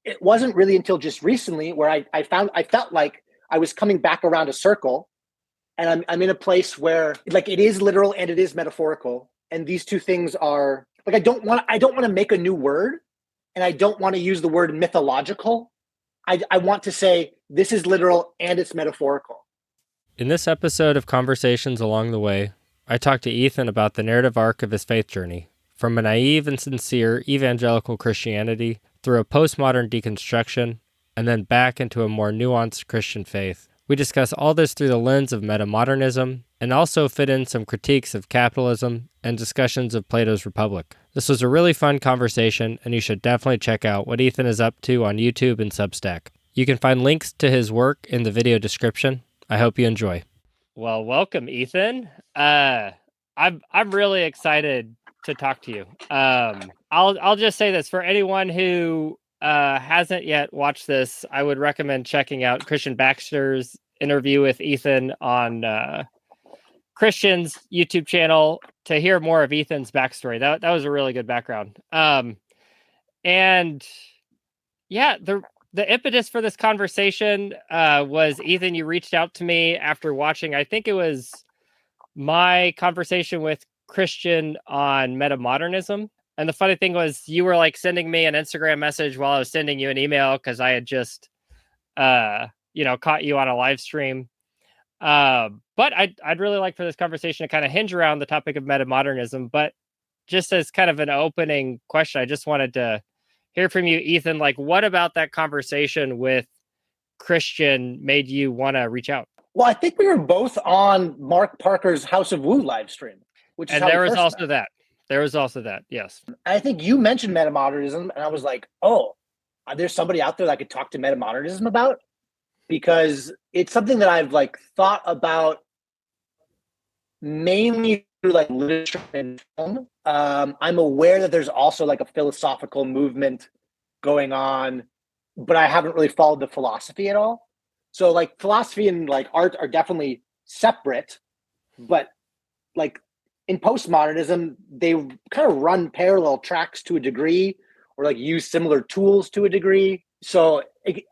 it wasn't really until just recently where I felt like I was coming back around a circle, and I'm in a place where like it is literal and it is metaphorical, and these two things are like I don't want to make a new word, and I don't want to use the word mythological. I want to say this is literal and it's metaphorical. In this episode of Conversations Along the Way, I talked to Ethan about the narrative arc of his faith journey, from a naive and sincere evangelical Christianity through a postmodern deconstruction, and then back into a more nuanced Christian faith. We discuss all this through the lens of metamodernism, and also fit in some critiques of capitalism and discussions of Plato's Republic. This was a really fun conversation, and you should definitely check out what Ethan is up to on YouTube and Substack. You can find links to his work in the video description. I hope you enjoy. Well, welcome, Ethan. I'm really excited to talk to you. I'll just say this for anyone who hasn't yet watched this. I would recommend checking out Christian Baxter's interview with Ethan on Christian's YouTube channel to hear more of Ethan's backstory. That was a really good background. And yeah, the impetus for this conversation was, Ethan, you reached out to me after watching, I think it was my conversation with Christian on Metamodernism. And the funny thing was, you were like sending me an Instagram message while I was sending you an email because I had just, caught you on a live stream. But I'd really like for this conversation to kind of hinge around the topic of metamodernism. But just as kind of an opening question, I just wanted to hear from you, Ethan. Like, what about that conversation with Christian made you want to reach out? Well, I think we were both on Mark Parker's House of Woo live stream, which is and there was also that. There was also that, yes. I think you mentioned metamodernism, and I was like, oh, there's somebody out there that I could talk to metamodernism about, because it's something that I've like thought about mainly through like literature and film. I'm aware that there's also like a philosophical movement going on, but I haven't really followed the philosophy at all. So like philosophy and like art are definitely separate, but like in postmodernism, they kind of run parallel tracks to a degree, or like use similar tools to a degree. So it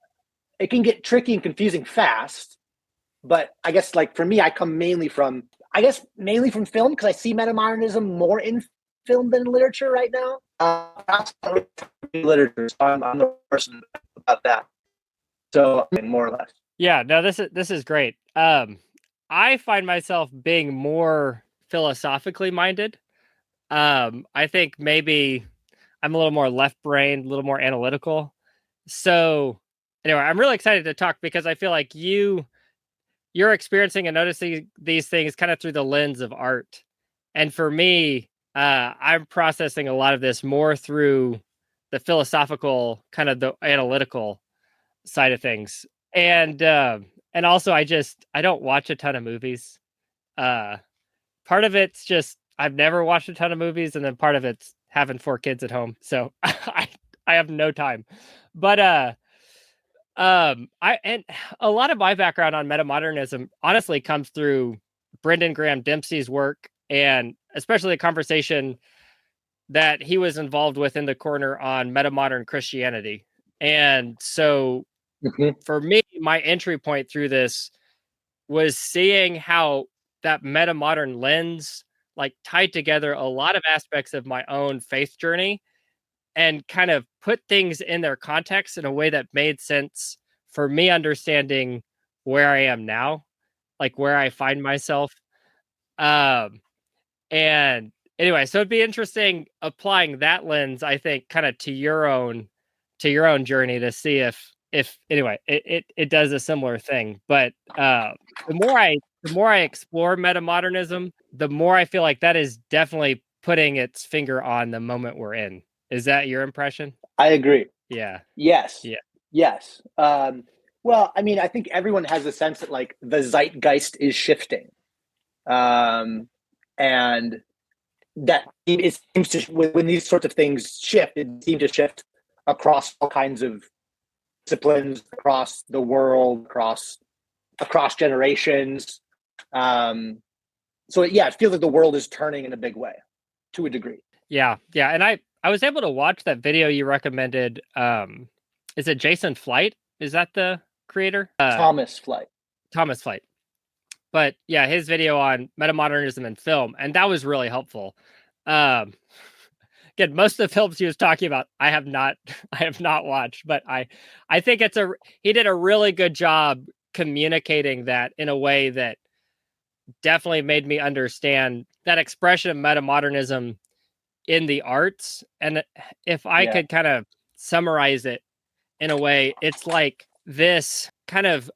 can get tricky and confusing fast. But I guess like for me, I come mainly from film, because I see metamodernism more in film than in literature right now. Literature, so I'm the person about that. So I mean, more or less. Yeah, no, this is great. I find myself being more philosophically minded. I think maybe I'm a little more left-brained, a little more analytical. So anyway, I'm really excited to talk because I feel like you're experiencing and noticing these things kind of through the lens of art. And for me, I'm processing a lot of this more through the philosophical, kind of the analytical side of things. And also I don't watch a ton of movies. Part of it's just, I've never watched a ton of movies. And then part of it's having 4 kids at home. So I have no time, but, and a lot of my background on metamodernism honestly comes through Brendan Graham Dempsey's work, and especially a conversation that he was involved with in the corner on metamodern Christianity. And so for me, my entry point through this was seeing how that metamodern lens like tied together a lot of aspects of my own faith journey and kind of put things in their context in a way that made sense for me understanding where I am now, like where I find myself. And anyway, so it'd be interesting applying that lens, I think, kind of to your own journey to see if anyway, it does a similar thing. But the more I explore metamodernism, the more I feel like that is definitely putting its finger on the moment we're in. Is that your impression? I agree. Yeah. Yes. Yeah. Yes. Well, I mean, I think everyone has a sense that like the zeitgeist is shifting. And that it seems to, when these sorts of things shift, it seems to shift across all kinds of disciplines, across the world, across generations. So yeah, it feels like the world is turning in a big way, to a degree. Yeah. And I was able to watch that video you recommended is it Jason Flight? Is that the creator? Thomas Flight. Thomas Flight. But yeah, his video on metamodernism in film, and that was really helpful. Again, most of the films he was talking about, I have not watched, but I think he did a really good job communicating that in a way that definitely made me understand that expression of metamodernism in the arts. And if I could kind of summarize it in a way, it's like this kind of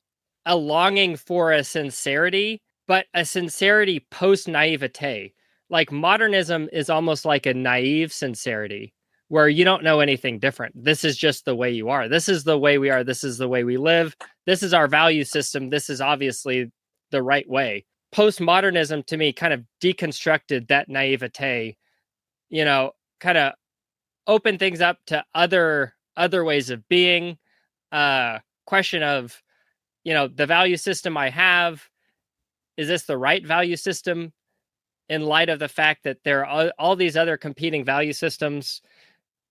a longing for a sincerity, but a sincerity post naivete. Like modernism is almost like a naive sincerity where you don't know anything different. This is just the way you are. This is the way we are. This is the way we live. This is our value system. This is obviously the right way. Postmodernism to me kind of deconstructed that naivete, kind of opened things up to other ways of being, question of, the value system I have, is this the right value system in light of the fact that there are all these other competing value systems?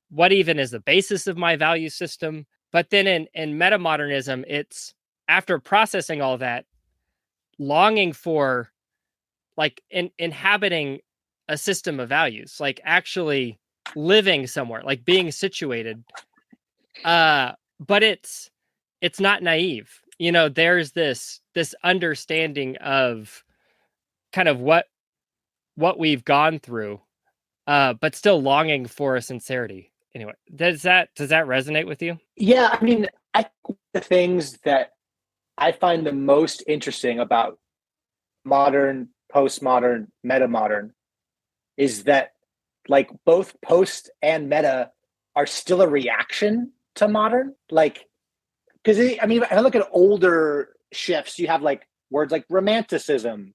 What even is the basis of my value system? But then in metamodernism, it's after processing all that, longing for like inhabiting a system of values, like actually living somewhere, like being situated. But it's not naive. There's this understanding of kind of what we've gone through, but still longing for a sincerity. Anyway, does that resonate with you? Yeah, I mean, I think the things that I find the most interesting about modern, postmodern, metamodern is that like both post and meta are still a reaction to modern. Like, because if I look at older shifts, you have like words like romanticism,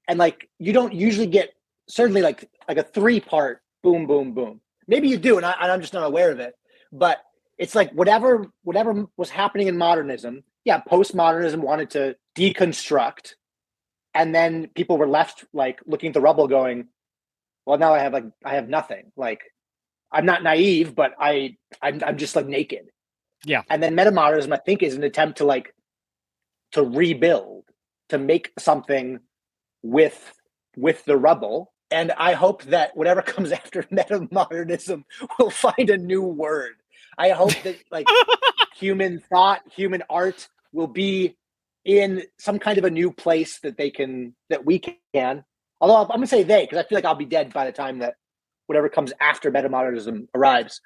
and like you don't usually get certainly like a 3-part boom, boom, boom. Maybe you do, and I'm just not aware of it. But it's like whatever was happening in modernism, postmodernism wanted to deconstruct, and then people were left like looking at the rubble, going, "Well, now I have nothing. Like, I'm not naive, but I'm just like naked." Yeah. And then metamodernism, I think, is an attempt to rebuild, to make something with the rubble. And I hope that whatever comes after metamodernism will find a new word. I hope that like human thought, human art will be in some kind of a new place that we can. Although I'm gonna say they, because I feel like I'll be dead by the time that whatever comes after metamodernism arrives.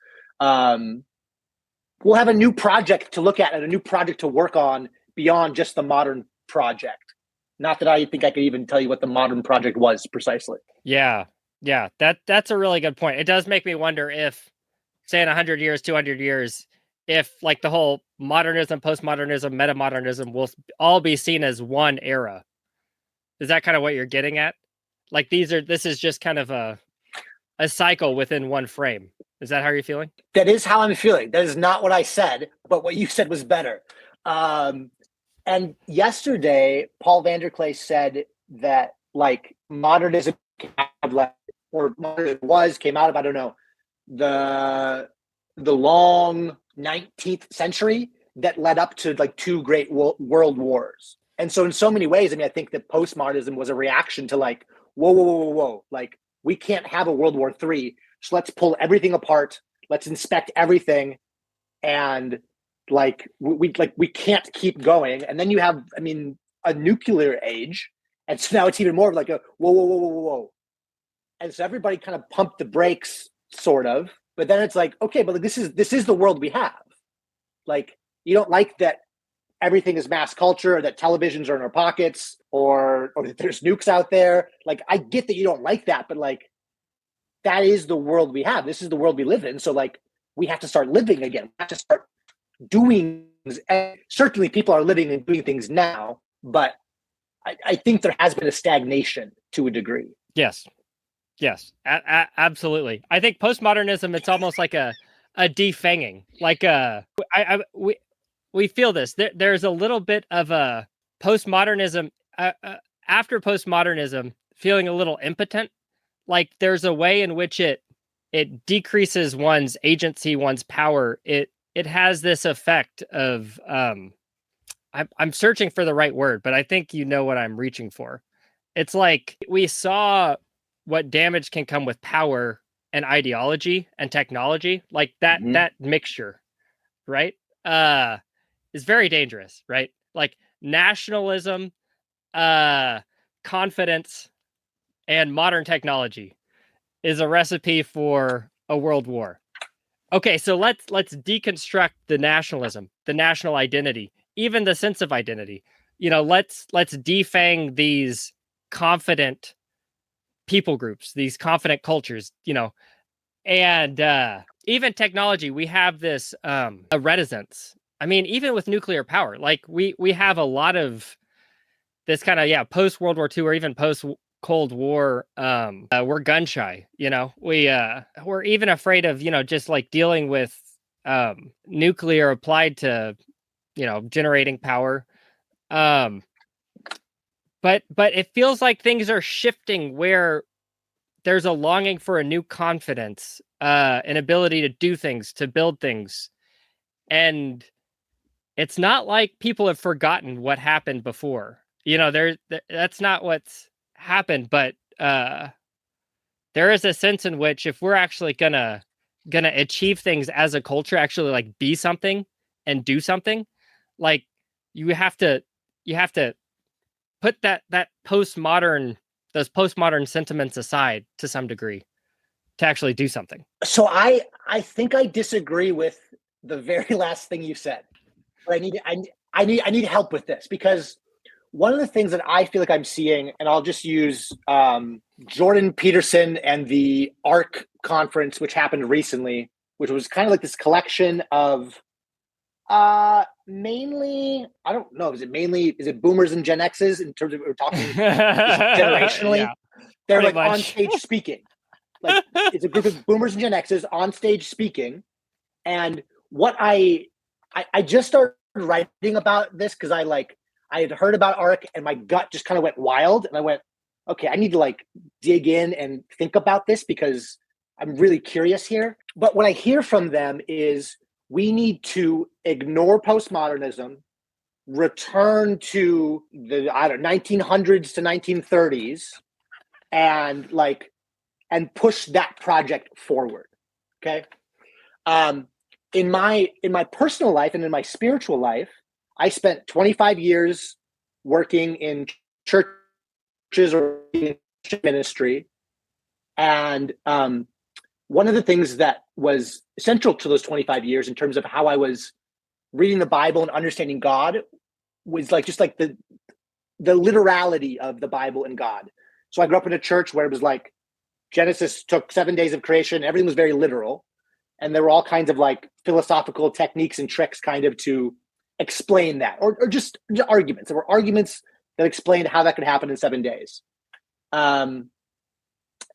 We'll have a new project to look at and a new project to work on beyond just the modern project. Not that I think I could even tell you what the modern project was precisely. Yeah. That's a really good point. It does make me wonder if, say, in 100 years, 200 years, if like the whole modernism, postmodernism, metamodernism will all be seen as one era. Is that kind of what you're getting at? Like this is just kind of a cycle within one frame. Is that how you're feeling? That is how I'm feeling. That is not what I said, but what you said was better. And yesterday, Paul Vanderklay said that like modernism came out of, I don't know, the long 19th century that led up to like 2 great world wars. And so in so many ways, I think that postmodernism was a reaction to like, whoa. Like, we can't have a World War III. So let's pull everything apart. Let's inspect everything. And like, we can't keep going. And then you have, a nuclear age. And so now it's even more of like a whoa. And so everybody kind of pumped the brakes, sort of. But then it's like, okay, but like, this is the world we have. Like, you don't like that everything is mass culture, or that televisions are in our pockets, or that there's nukes out there. Like, I get that you don't like that, but like, that is the world we have. This is the world we live in. So like, we have to start living again. We have to start doing things. And certainly people are living and doing things now, but I think there has been a stagnation to a degree. Yes, absolutely. I think postmodernism, it's almost like a defanging. Like we feel this. There's a little bit of a postmodernism after postmodernism feeling a little impotent. Like there's a way in which it decreases one's agency, one's power. It it has this effect of I'm searching for the right word, but I think you know what I'm reaching for. It's like we saw what damage can come with power and ideology and technology, like that mixture, right? Is very dangerous, right? Like nationalism, confidence, and modern technology is a recipe for a world war. Okay, so let's deconstruct the nationalism, the national identity, even the sense of identity. Let's defang these confident people groups, these confident cultures, and even technology. We have this a reticence. I mean, even with nuclear power, like we have a lot of this kind of post World War II or even post Cold War. We're gun shy. We're even afraid of just like dealing with nuclear applied to generating power. But it feels like things are shifting where there's a longing for a new confidence, an ability to do things, to build things. And it's not like people have forgotten what happened before. That's not what's happened, but there is a sense in which if we're actually gonna achieve things as a culture, actually like be something and do something, like you have to put those postmodern sentiments aside to some degree to actually do something. So I think I disagree with the very last thing you said, but I need help with this, because one of the things that I feel like I'm seeing, and I'll just use Jordan Peterson and the ARC conference, which happened recently, which was kind of like this collection of mainly, I don't know, is it boomers and Gen X's in terms of we're talking generationally? Yeah, they're like much on stage speaking. Like it's a group of boomers and Gen X's on stage speaking. And what I just started writing about this because I had heard about ARC and my gut just kind of went wild. And I went, okay, I need to like dig in and think about this because I'm really curious here. But what I hear from them is we need to ignore postmodernism, return to the 1900s to 1930s, and push that project forward. Okay. In my personal life and in my spiritual life, I spent 25 years working in churches or ministry, and one of the things that was essential to those 25 years in terms of how I was reading the Bible and understanding God was just the literality of the Bible and God. So I grew up in a church where it was like Genesis took 7 days of creation, everything was very literal, and there were all kinds of like philosophical techniques and tricks kind of to explain that, or just arguments. There were arguments that explained how that could happen in 7 days.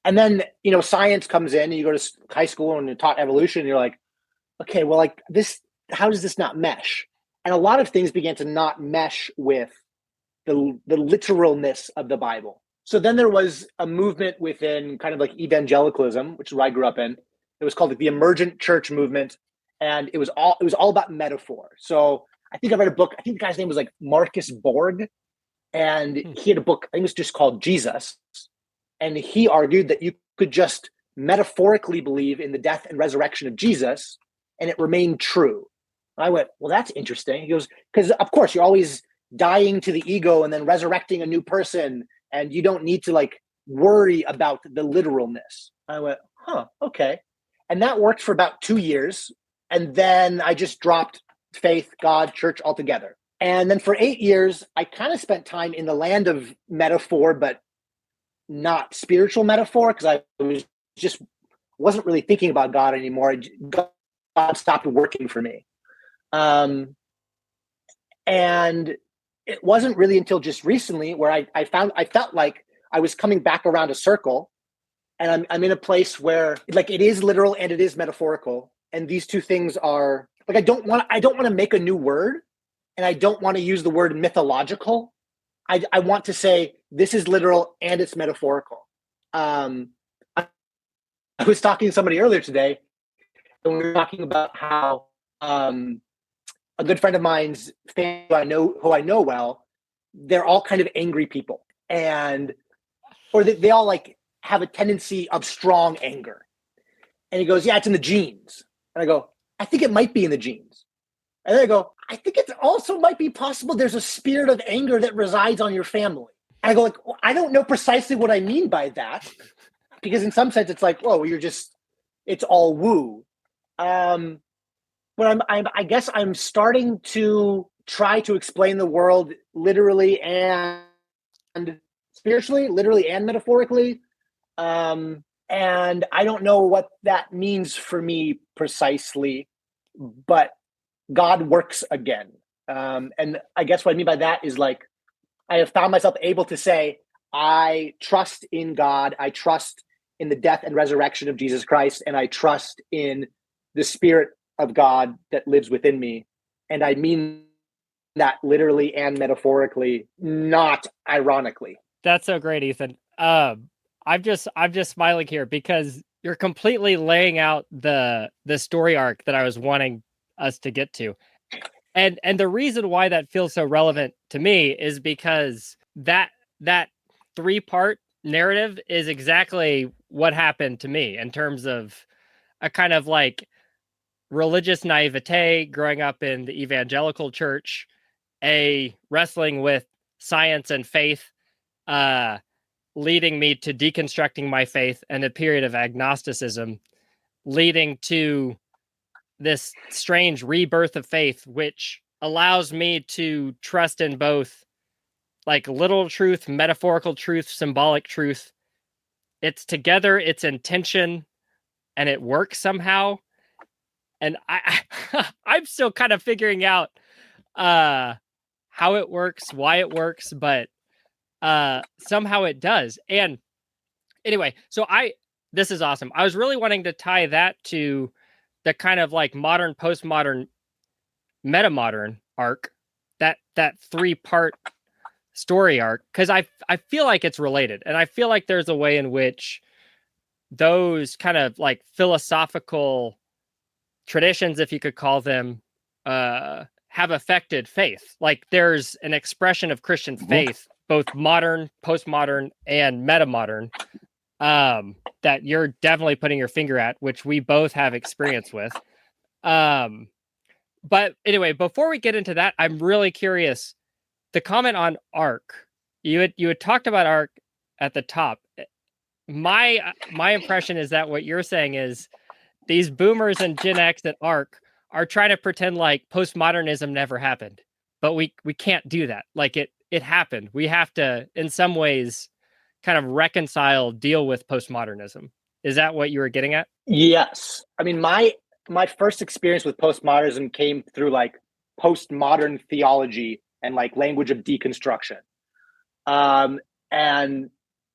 And then, science comes in and you go to high school and you're taught evolution and you're like, okay, well, like this, how does this not mesh? And a lot of things began to not mesh with the literalness of the Bible. So then there was a movement within kind of like evangelicalism, which is where I grew up in. It was called the Emergent Church Movement. And it was all about metaphor. So I think I read a book, I think the guy's name was like Marcus Borg. And he had a book, I think it was just called Jesus. And he argued that you could just metaphorically believe in the death and resurrection of Jesus, and it remained true. I went, well, that's interesting. He goes, because of course you're always dying to the ego and then resurrecting a new person, and you don't need to like worry about the literalness. I went, huh, okay. And that worked for about 2 years. And then I just dropped faith, God, church altogether. And then for 8 years, I kind of spent time in the land of metaphor, but not spiritual metaphor, because I wasn't really thinking about God anymore. God stopped working for me. And it wasn't really until just recently where I felt like I was coming back around a circle, and I'm in a place where like it is literal and it is metaphorical. And these two things are like, I don't want to make a new word, and I don't want to use the word mythological. I want to say this is literal and it's metaphorical. I was talking to somebody earlier today, and we were talking about how a good friend of mine's family who I know well, they're all kind of angry people, or they all like have a tendency of strong anger. And he goes, yeah, it's in the genes. And I go, I think it might be in the genes. And then I go, I think it also might be possible there's a spirit of anger that resides on your family. And I go, like, well, I don't know precisely what I mean by that, because in some sense it's like, whoa, it's all woo. But I guess I'm starting to try to explain the world literally and spiritually, literally and metaphorically. And I don't know what that means for me precisely, but God works again. And I guess what I mean by that is like, I have found myself able to say, I trust in God. I trust in the death and resurrection of Jesus Christ. And I trust in the Spirit of God that lives within me. And I mean that literally and metaphorically, not ironically. That's so great, Ethan. I'm just smiling here because you're completely laying out the story arc that I was wanting us to get to. And the reason why that feels so relevant to me is because that 3-part narrative is exactly what happened to me in terms of a kind of like religious naivete growing up in the evangelical church, a wrestling with science and faith, leading me to deconstructing my faith, and a period of agnosticism leading to this strange rebirth of faith, which allows me to trust in both like literal truth, metaphorical truth, symbolic truth. It's together, it's intention, and it works somehow. And I'm still kind of figuring out how it works, why it works, but somehow it does. And anyway, so this is awesome. I was really wanting to tie that to the kind of like modern, postmodern, metamodern arc, that 3-part story arc, because I feel like it's related, and I feel like there's a way in which those kind of like philosophical traditions, if you could call them, have affected faith. Like there's an expression of Christian faith, both modern, postmodern, and metamodern, that you're definitely putting your finger at, which we both have experience with. But anyway, before we get into that, I'm really curious. The comment on arc, you had talked about arc at the top. My impression is that what you're saying is these boomers and Gen X at arc are trying to pretend like postmodernism never happened, but we can't do that. Like it happened. We have to, in some ways, kind of reconcile, deal with postmodernism. Is that what you were getting at? Yes. I mean, my first experience with postmodernism came through like postmodern theology and like language of deconstruction. And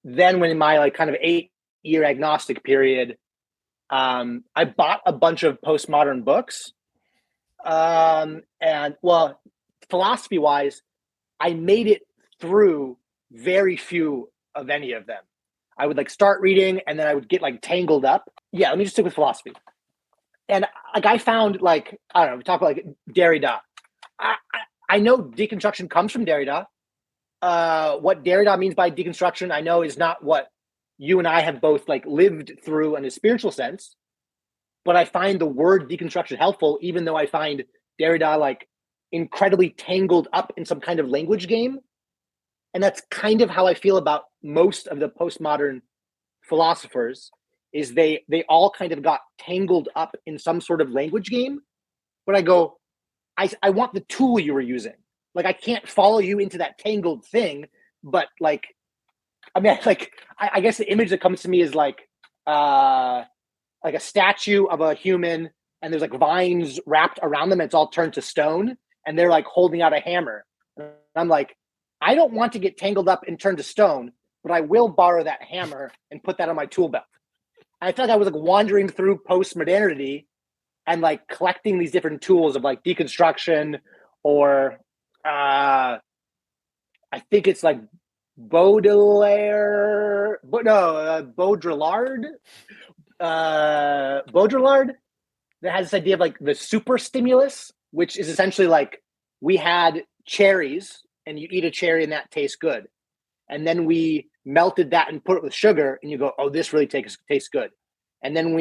then when in my like kind of 8-year agnostic period, I bought a bunch of postmodern books. And well, philosophy wise, I made it through very few of any of them. I would like start reading and then I would get like tangled up. Yeah, let me just stick with philosophy. And like I found like, I don't know, we talk about like Derrida. I know deconstruction comes from Derrida. What Derrida means by deconstruction, I know is not what you and I have both like lived through in a spiritual sense. But I find the word deconstruction helpful, even though I find Derrida like incredibly tangled up in some kind of language game. And that's kind of how I feel about most of the postmodern philosophers, is they all kind of got tangled up in some sort of language game. But I go, I want the tool you were using. Like I can't follow you into that tangled thing, but like, I mean, like I guess the image that comes to me is like a statue of a human, and there's like vines wrapped around them, and it's all turned to stone, and they're like holding out a hammer. And I'm like, I don't want to get tangled up and turned to stone, but I will borrow that hammer and put that on my tool belt. And I felt like I was like wandering through post-modernity and like collecting these different tools of like deconstruction, or I think it's like Baudrillard, that has this idea of like the super stimulus, which is essentially like we had cherries and you eat a cherry and that tastes good. And then we melted that and put it with sugar and you go, oh, this really tastes good. And then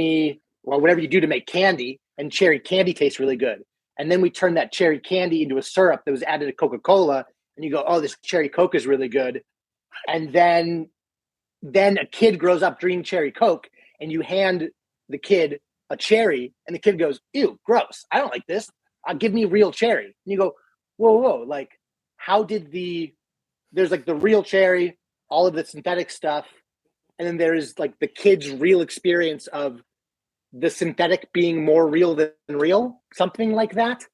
whatever you do to make candy, and cherry candy tastes really good. And then we turn that cherry candy into a syrup that was added to Coca-Cola and you go, oh, this cherry Coke is really good. And then a kid grows up drinking cherry Coke and you hand the kid a cherry and the kid goes, ew, gross. I don't like this. Give me real cherry. And you go, whoa. Like, how did there's like the real cherry, all of the synthetic stuff. And then there's like the kid's real experience of the synthetic being more real than real, something like that.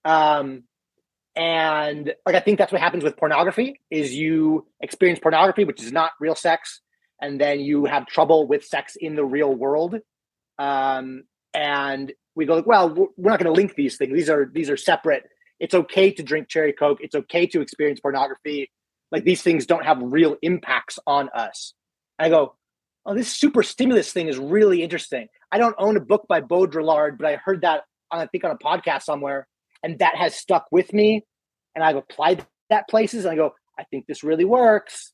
And like, I think that's what happens with pornography is you experience pornography, which is not real sex. And then you have trouble with sex in the real world. And we go, well, we're not going to link these things. These are separate. It's okay to drink cherry Coke. It's okay to experience pornography. Like these things don't have real impacts on us. I go, oh, this super stimulus thing is really interesting. I don't own a book by Baudrillard, but I heard that I think on a podcast somewhere, and that has stuck with me. And I've applied that places. And I go, I think this really works.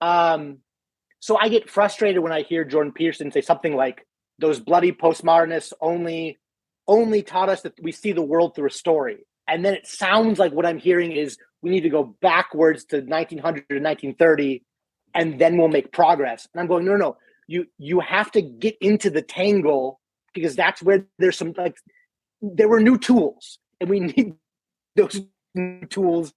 So I get frustrated when I hear Jordan Peterson say something like, those bloody postmodernists only taught us that we see the world through a story. And then it sounds like what I'm hearing is we need to go backwards to 1900 to 1930, and then we'll make progress. And I'm going, no. You have to get into the tangle because that's where there's some, like, there were new tools and we need those new tools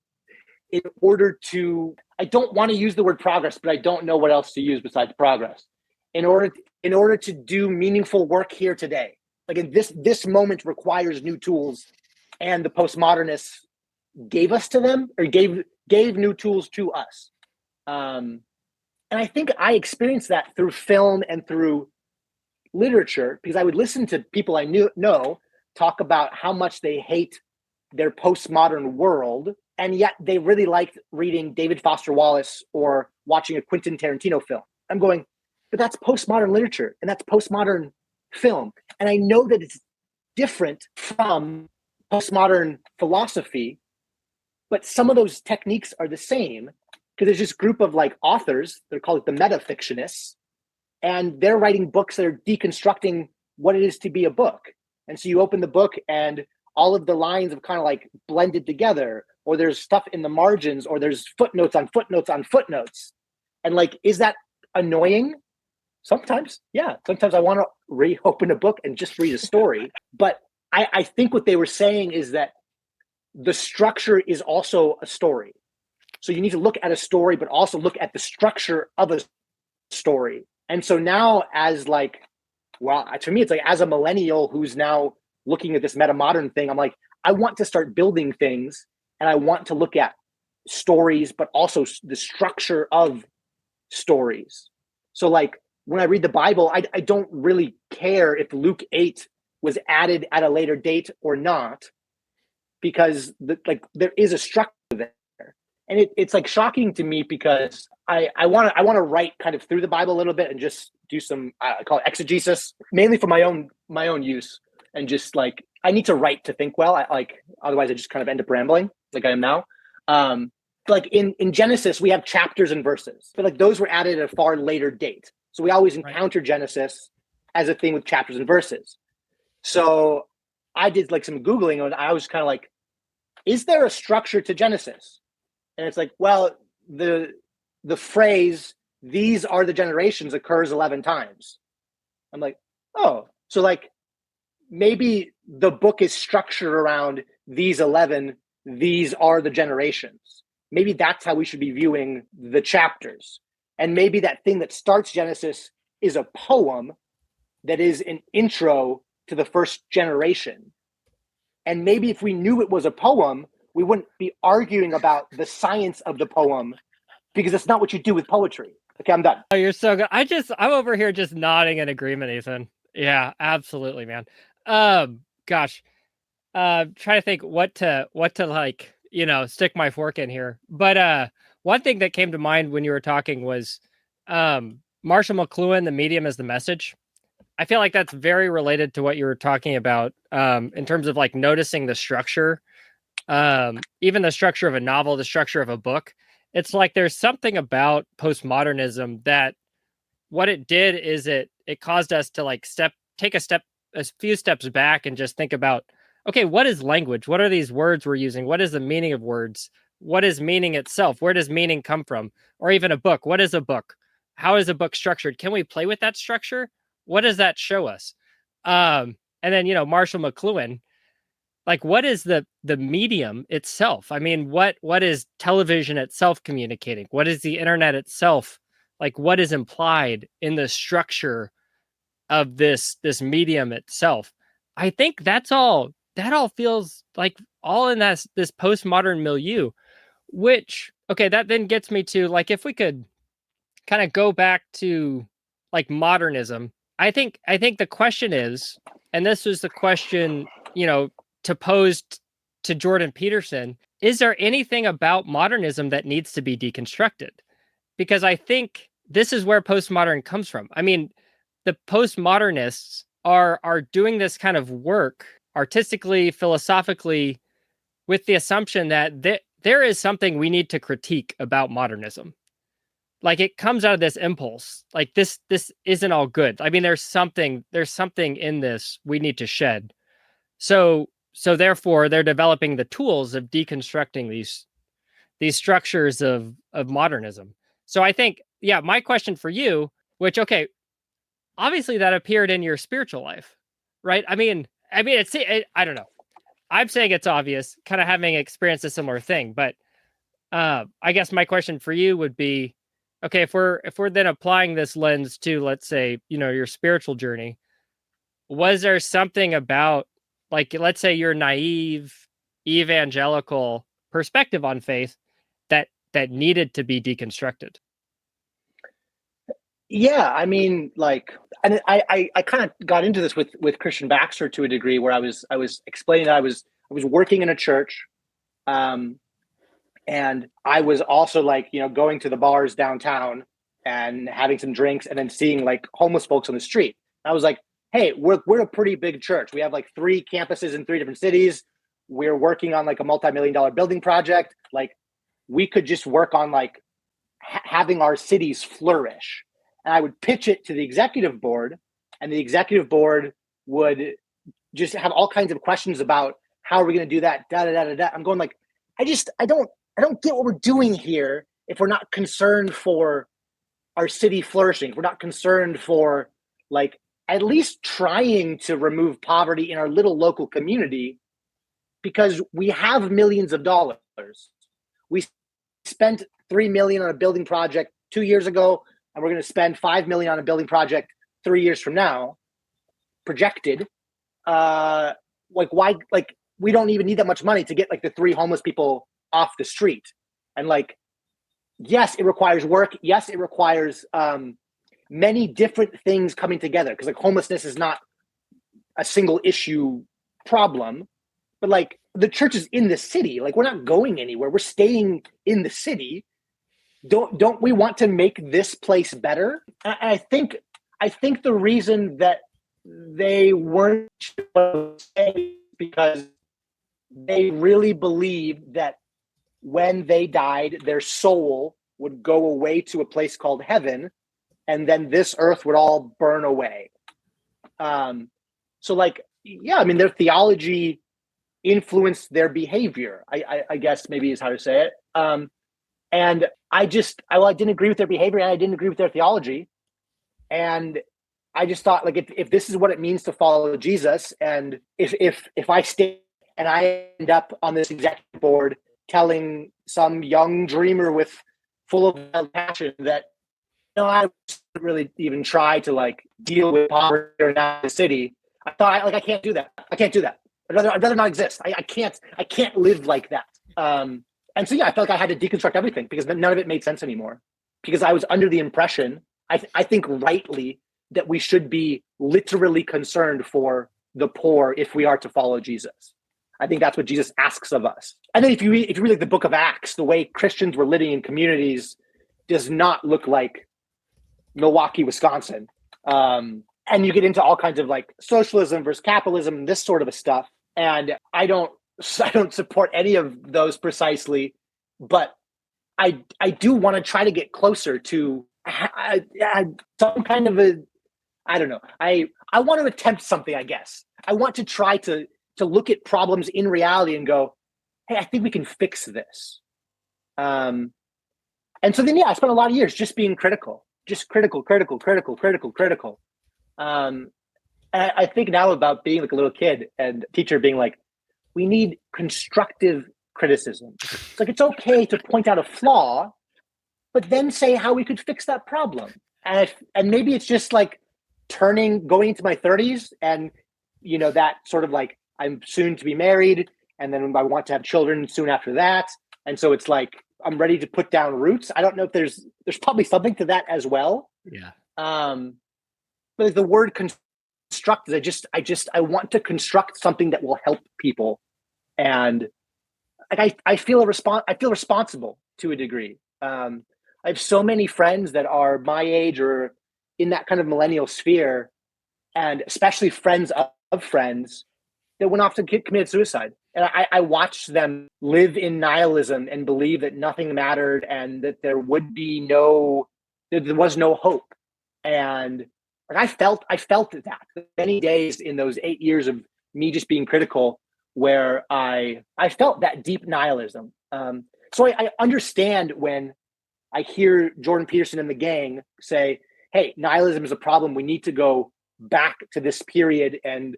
in order to, I don't want to use the word progress, but I don't know what else to use besides progress. In order to do meaningful work here today, like in this moment requires new tools, and the postmodernists gave us to them, or gave new tools to us. And I think I experienced that through film and through literature, because I would listen to people I know talk about how much they hate their postmodern world, and yet they really liked reading David Foster Wallace or watching a Quentin Tarantino film. I'm going, but that's postmodern literature and that's postmodern film. And I know that it's different from postmodern philosophy, but some of those techniques are the same because there's this group of like authors, they're called the metafictionists, and they're writing books that are deconstructing what it is to be a book. And so you open the book and all of the lines have kind of like blended together, or there's stuff in the margins, or there's footnotes on footnotes on footnotes. And like, is that annoying? Sometimes, yeah. Sometimes I want to reopen a book and just read a story. But I think what they were saying is that the structure is also a story. So you need to look at a story, but also look at the structure of a story. And so now as like, well, to me, it's like as a millennial who's now looking at this metamodern thing, I'm like, I want to start building things and I want to look at stories, but also the structure of stories. So like when I read the Bible, I don't really care if Luke 8 was added at a later date or not, because there is a structure there. And it's like shocking to me because I want to write kind of through the Bible a little bit and just do some, I call it exegesis, mainly for my own use. And just like, I need to write to think well. Otherwise I just kind of end up rambling like I am now. Like in Genesis, we have chapters and verses, but like those were added at a far later date. So we always encounter Genesis as a thing with chapters and verses. So I did like some Googling and I was kind of like, is there a structure to Genesis? And it's like, well, the phrase, these are the generations, occurs 11 times. I'm like, oh, so like maybe the book is structured around these 11, these are the generations. Maybe that's how we should be viewing the chapters. And maybe that thing that starts Genesis is a poem that is an intro to the first generation. And maybe if we knew it was a poem, we wouldn't be arguing about the science of the poem, because it's not what you do with poetry. Okay, I'm done. Oh, you're so good. I'm over here just nodding in agreement, Ethan. Yeah, absolutely, man. Gosh, trying to think what to like, stick my fork in here. But one thing that came to mind when you were talking was Marshall McLuhan, The Medium is the Message. I feel like that's very related to what you were talking about in terms of like noticing the structure, even the structure of a novel, the structure of a book. It's like there's something about postmodernism that what it did is it caused us to like take a few steps back and just think about, okay, what is language? What are these words we're using? What is the meaning of words? What is meaning itself? Where does meaning come from? Or even a book. What is a book? How is a book structured? Can we play with that structure? What does that show us? And then, Marshall McLuhan, like what is the medium itself? I mean, what is television itself communicating? What is the internet itself? Like what is implied in the structure of this medium itself? I think that all feels like all in this postmodern milieu, which, okay, that then gets me to like, if we could kind of go back to like modernism, I think the question is, and this was the question, to pose to Jordan Peterson, is there anything about modernism that needs to be deconstructed? Because I think this is where postmodern comes from. I mean, the postmodernists are doing this kind of work artistically, philosophically, with the assumption that there is something we need to critique about modernism. Like it comes out of this impulse. Like this isn't all good. I mean, there's something in this we need to shed. So therefore they're developing the tools of deconstructing these structures of modernism. So I think, yeah, my question for you, which, okay, obviously that appeared in your spiritual life, right? I mean, I don't know. I'm saying it's obvious, kind of having experienced a similar thing, but I guess my question for you would be, okay, if we're then applying this lens to, let's say, your spiritual journey, was there something about, like, let's say your naive evangelical perspective on faith that needed to be deconstructed? Yeah, I mean, like, and I kind of got into this with Christian Baxter to a degree, where I was explaining that I was working in a church, and I was also like, going to the bars downtown and having some drinks, and then seeing like homeless folks on the street. I was like, hey, we're a pretty big church. We have like 3 campuses in 3 different cities. We're working on like a multi-million-dollar building project. Like, we could just work on like having our cities flourish. And I would pitch it to the executive board, and the executive board would just have all kinds of questions about how are we going to do that. Da da da da da. I'm going like, I don't get what we're doing here if we're not concerned for our city flourishing. If we're not concerned for like at least trying to remove poverty in our little local community, because we have millions of dollars. We spent $3 million on a building project 2 years ago, and we're going to spend $5 million on a building project 3 years from now, projected. Like, why? Like, we don't even need that much money to get like the 3 homeless people off the street. And like, yes, it requires work. Yes, it requires many different things coming together, because like homelessness is not a single issue problem, but like the church is in the city. Like, we're not going anywhere. We're staying in the city. Don't we want to make this place better? I think the reason that they weren't because they really believed that when they died, their soul would go away to a place called heaven, and then this earth would all burn away. So like, yeah, I mean, their theology influenced their behavior, I guess maybe is how to say it. And I didn't agree with their behavior, and I didn't agree with their theology. And I just thought, like, if this is what it means to follow Jesus, and if I stay and I end up on this executive board telling some young dreamer full of passion that, I wouldn't really even try to like deal with poverty or not the city, I thought, I can't do that. I can't do that. I'd rather not exist. I can't live like that. And so, yeah, I felt like I had to deconstruct everything, because none of it made sense anymore. Because I was under the impression, I think rightly, that we should be literally concerned for the poor if we are to follow Jesus. I think that's what Jesus asks of us. And then if you read like the book of Acts, the way Christians were living in communities does not look like Milwaukee, Wisconsin. And and you get into all kinds of like socialism versus capitalism and this sort of stuff. And I don't support any of those precisely, but I do want to try to get closer to some kind of a, I don't know. I want to attempt something, I guess. I want to try to look at problems in reality and go, hey, I think we can fix this. And so then, I spent a lot of years just being critical, just critical. And I think now about being like a little kid and teacher being like, we need constructive criticism. It's like, it's okay to point out a flaw, but then say how we could fix that problem. And maybe it's just like going into my 30s and, that sort of like, I'm soon to be married and then I want to have children soon after that. And so it's like, I'm ready to put down roots. I don't know if there's probably something to that as well. Yeah. But the word construct, I want to construct something that will help people. And like, I feel responsible to a degree. I have so many friends that are my age or in that kind of millennial sphere, and especially friends of friends that went off to commit suicide. And I watched them live in nihilism and believe that nothing mattered and that there was no hope. And like, I felt that many days in those 8 years of me just being critical, where I felt that deep nihilism. So I understand when I hear Jordan Peterson and the gang say, hey, nihilism is a problem. We need to go back to this period and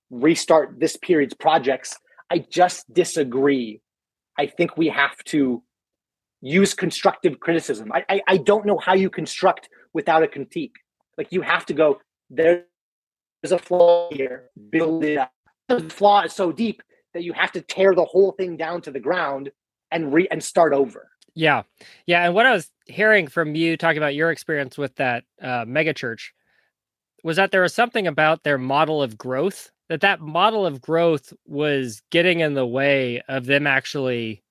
restart this period's projects. I just disagree. I think we have to use constructive criticism. I don't know how you construct without a critique. Like, you have to go, there's a flaw here, build it up. The flaw is so deep that you have to tear the whole thing down to the ground and start over. Yeah. And what I was hearing from you talking about your experience with that megachurch was that there was something about their model of growth, that model of growth was getting in the way of them actually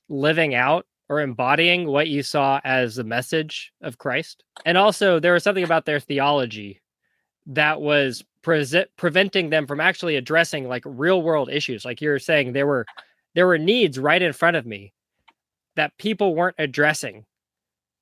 living out or embodying what you saw as the message of Christ. And also there was something about their theology that was preventing them from actually addressing like real world issues. Like you're saying, there were needs right in front of me that people weren't addressing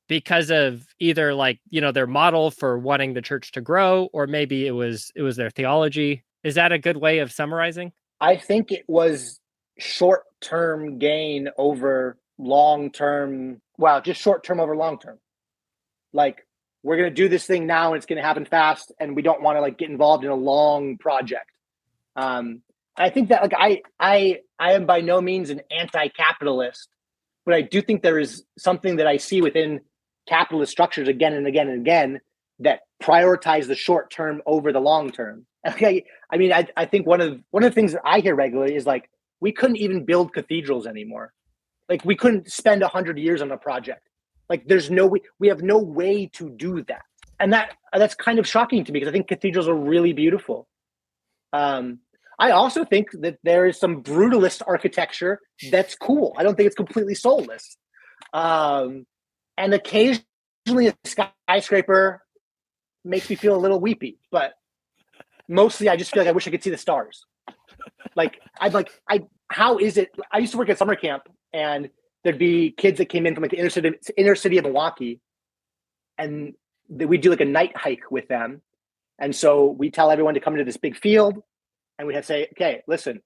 because of either like, their model for wanting the church to grow, or maybe it was their theology. Is that a good way of summarizing? I think it was short-term gain over long-term. Well, just short-term over long-term. Like, we're going to do this thing now and it's going to happen fast, and we don't want to like get involved in a long project. I think that like I am by no means an anti-capitalist, but I do think there is something that I see within capitalist structures again and again and again that prioritize the short term over the long term. Okay, I mean, I think one of the things that I hear regularly is like, we couldn't even build cathedrals anymore. Like, we couldn't spend 100 years on a project. Like, we have no way to do that. And that's kind of shocking to me, because I think cathedrals are really beautiful. I also think that there is some brutalist architecture that's cool. I don't think it's completely soulless. And occasionally a skyscraper makes me feel a little weepy, but mostly I just feel like I wish I could see the stars. How is it? I used to work at summer camp, and there'd be kids that came in from like the inner city of Milwaukee, and we'd do like a night hike with them. And so we tell everyone to come into this big field, and we'd have to say, okay, listen,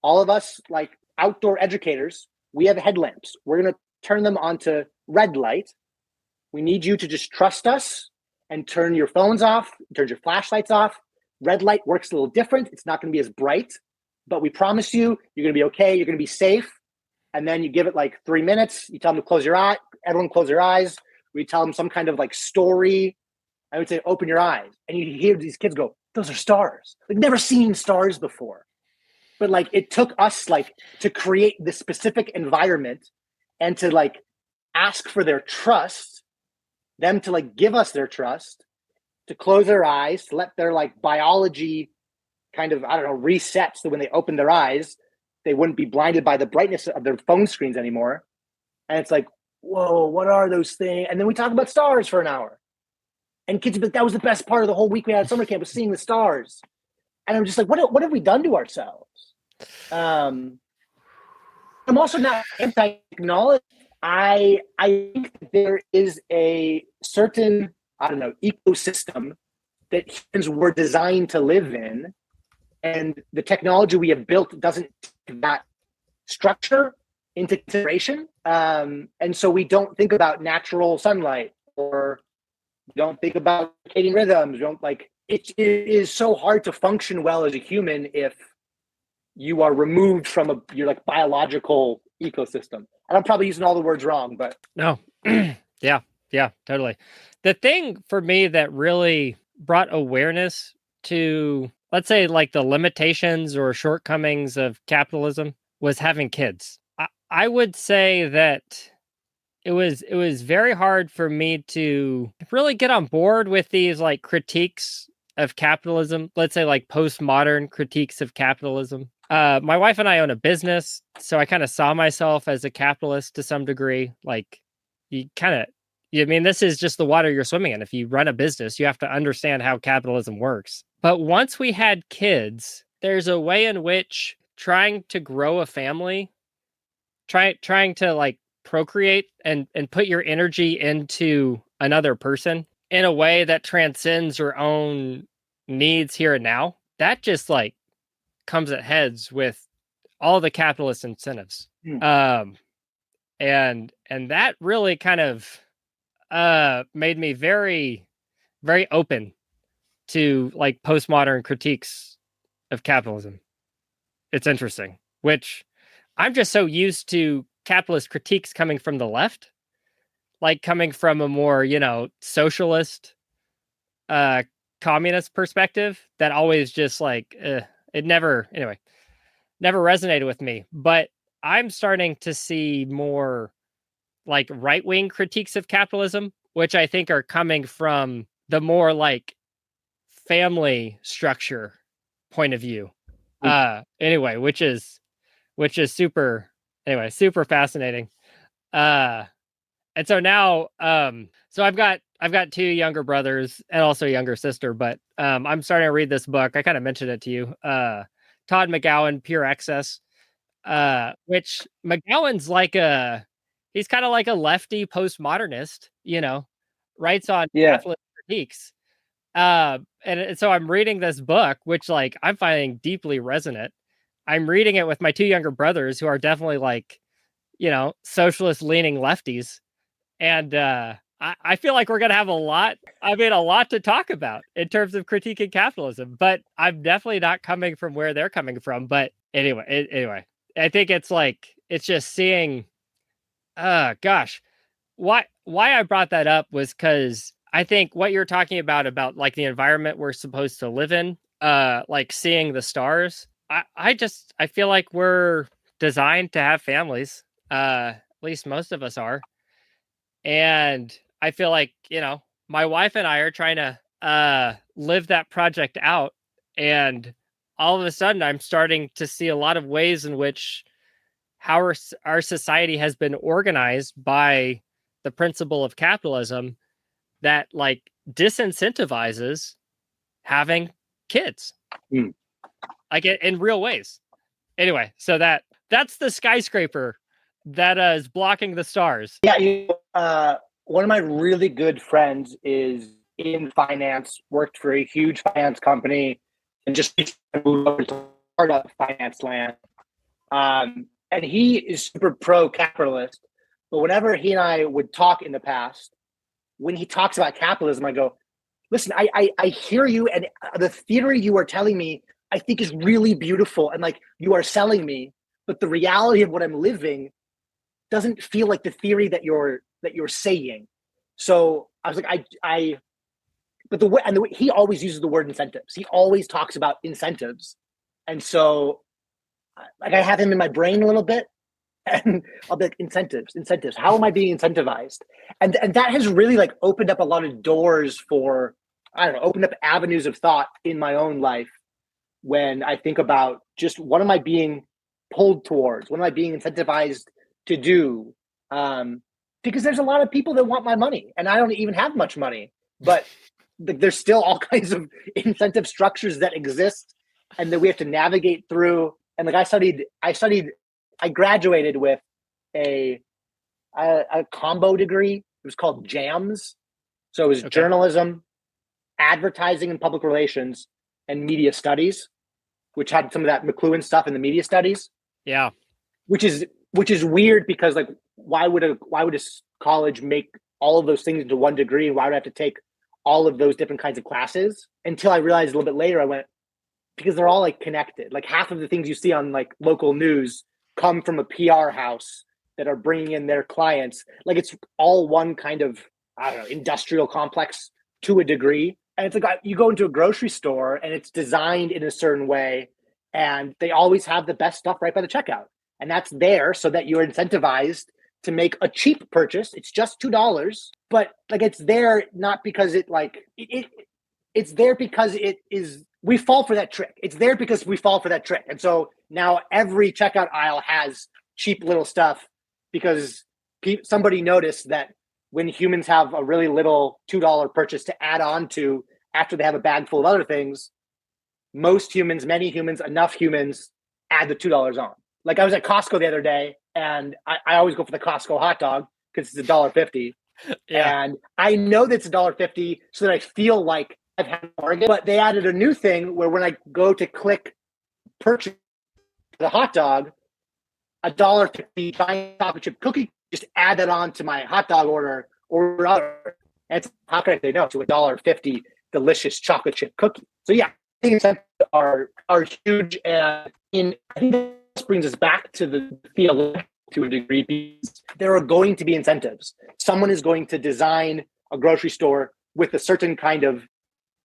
all of us like outdoor educators, we have headlamps. We're going to turn them onto red light. We need you to just trust us and turn your phones off, turn your flashlights off. Red light works a little different. It's not going to be as bright, but we promise you, you're going to be okay. You're going to be safe. And then you give it like 3 minutes. You tell them to close your eye. Everyone close their eyes. We tell them some kind of like story. I would say, open your eyes. And you hear these kids go, those are stars. Like, never seen stars before. But like, it took us like to create this specific environment and to like ask for their trust, them to like give us their trust, to close their eyes, to let their like biology kind of, reset, so when they open their eyes, they wouldn't be blinded by the brightness of their phone screens anymore. And it's like, whoa, what are those things? And then we talk about stars for an hour. And kids would be like, that was the best part of the whole week we had at summer camp, was seeing the stars. And I'm just like, what have we done to ourselves? I'm also not anti-technology. I think there is a certain, I don't know, ecosystem that humans were designed to live in, and the technology we have built doesn't take that structure into consideration. And so we don't think about natural sunlight, or we don't think about circadian rhythms. We don't like it is so hard to function well as a human if you are removed from your like biological ecosystem. And I'm probably using all the words wrong, but no. Yeah, totally. The thing for me that really brought awareness to, let's say, like the limitations or shortcomings of capitalism was having kids. I would say that it was very hard for me to really get on board with these like critiques of capitalism. Let's say like postmodern critiques of capitalism. My wife and I own a business, so I kind of saw myself as a capitalist to some degree. Like, I mean, this is just the water you're swimming in. If you run a business, you have to understand how capitalism works. But once we had kids, there's a way in which trying to grow a family, trying to like procreate and put your energy into another person in a way that transcends your own needs here and now, that just like comes at heads with all the capitalist incentives. And that really kind of made me very, very open to like postmodern critiques of capitalism. It's interesting, which I'm just so used to capitalist critiques coming from the left, like coming from a more, socialist, communist perspective, that always just like, it never resonated with me. But I'm starting to see more like right-wing critiques of capitalism, which I think are coming from the more like family structure point of view. Which is super fascinating. And so now, so I've got two younger brothers and also a younger sister, but I'm starting to read this book. I kind of mentioned it to you. Todd McGowan, Pure Excess, which McGowan's like he's kind of like a lefty postmodernist, writes on capitalist critiques. And so I'm reading this book, which like I'm finding deeply resonant. I'm reading it with my two younger brothers who are definitely like, socialist leaning lefties. And I feel like we're going to have a lot to talk about in terms of critiquing capitalism, but I'm definitely not coming from where they're coming from. But anyway, I think it's like, it's just seeing, gosh, why I brought that up was because I think what you're talking about like the environment we're supposed to live in, like seeing the stars. I feel like we're designed to have families. At least most of us are. And I feel like, my wife and I are trying to live that project out. And all of a sudden I'm starting to see a lot of ways in which how our society has been organized by the principle of capitalism that like disincentivizes having kids, like in real ways. Anyway, so that's the skyscraper that is blocking the stars. Yeah, one of my really good friends is in finance, worked for a huge finance company, and just moved over to startup finance land. And he is super pro-capitalist. But whenever he and I would talk in the past, when he talks about capitalism, I go, listen, I hear you, and the theory you are telling me, I think is really beautiful, and like you are selling me, but the reality of what I'm living doesn't feel like the theory that you're saying. So I was like, he always uses the word incentives. He always talks about incentives, and so like I have him in my brain a little bit, and I'll be like, incentives. How am I being incentivized? And that has really like opened up a lot of doors for, I don't know, opened up avenues of thought in my own life when I think about just what am I being pulled towards? What am I being incentivized to do? Because there's a lot of people that want my money, and I don't even have much money, but there's still all kinds of incentive structures that exist and that we have to navigate through. And like I graduated with a combo degree. It was called JAMS. So it was journalism, advertising and public relations, and media studies, which had some of that McLuhan stuff in the media studies. Yeah. Which is weird because like why would a college make all of those things into one degree, and why would I have to take all of those different kinds of classes? Until I realized a little bit later, I went, because they're all like connected. Like half of the things you see on like local news come from a PR house that are bringing in their clients. Like it's all one kind of, I don't know, industrial complex to a degree. And it's like you go into a grocery store and it's designed in a certain way, and they always have the best stuff right by the checkout. And that's there so that you're incentivized to make a cheap purchase. It's just $2, but like it's there not because it's there because it is, we fall for that trick. It's there because we fall for that trick. And so now every checkout aisle has cheap little stuff because somebody noticed that when humans have a really little $2 purchase to add on to after they have a bag full of other things, most humans, many humans, enough humans add the $2 on. Like I was at Costco the other day, and I always go for the Costco hot dog because it's $1.50. Yeah. And I know that it's $1.50 so that I feel like I've had a bargain. But they added a new thing where when I go to click purchase the hot dog, $1.50 giant chocolate chip cookie, just add that on to my hot dog order or other. And it's, how can I say no to $1.50 delicious chocolate chip cookie? So yeah, I think incentives are huge, and I think this brings us back to the field to a degree, because there are going to be incentives. Someone is going to design a grocery store with a certain kind of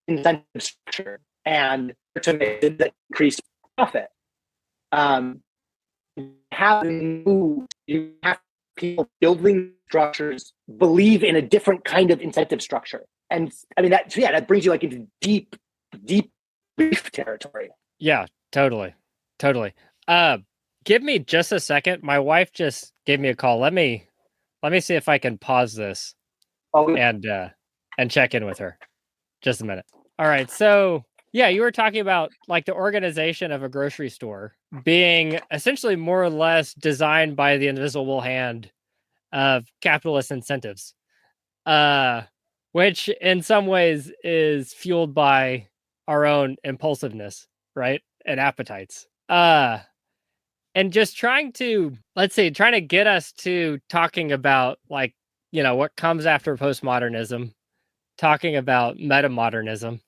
incentive structure and to increase profit. You have people building structures believe in a different kind of incentive structure, and I mean that brings you like into deep belief territory. Yeah, totally. Give me just a second. My wife just gave me a call. Let me see if I can pause this and check in with her. Just a minute. All right. So yeah, you were talking about like the organization of a grocery store being essentially more or less designed by the invisible hand of capitalist incentives, which in some ways is fueled by our own impulsiveness, right? And appetites. And just trying to get us to talking about like, what comes after postmodernism, talking about metamodernism.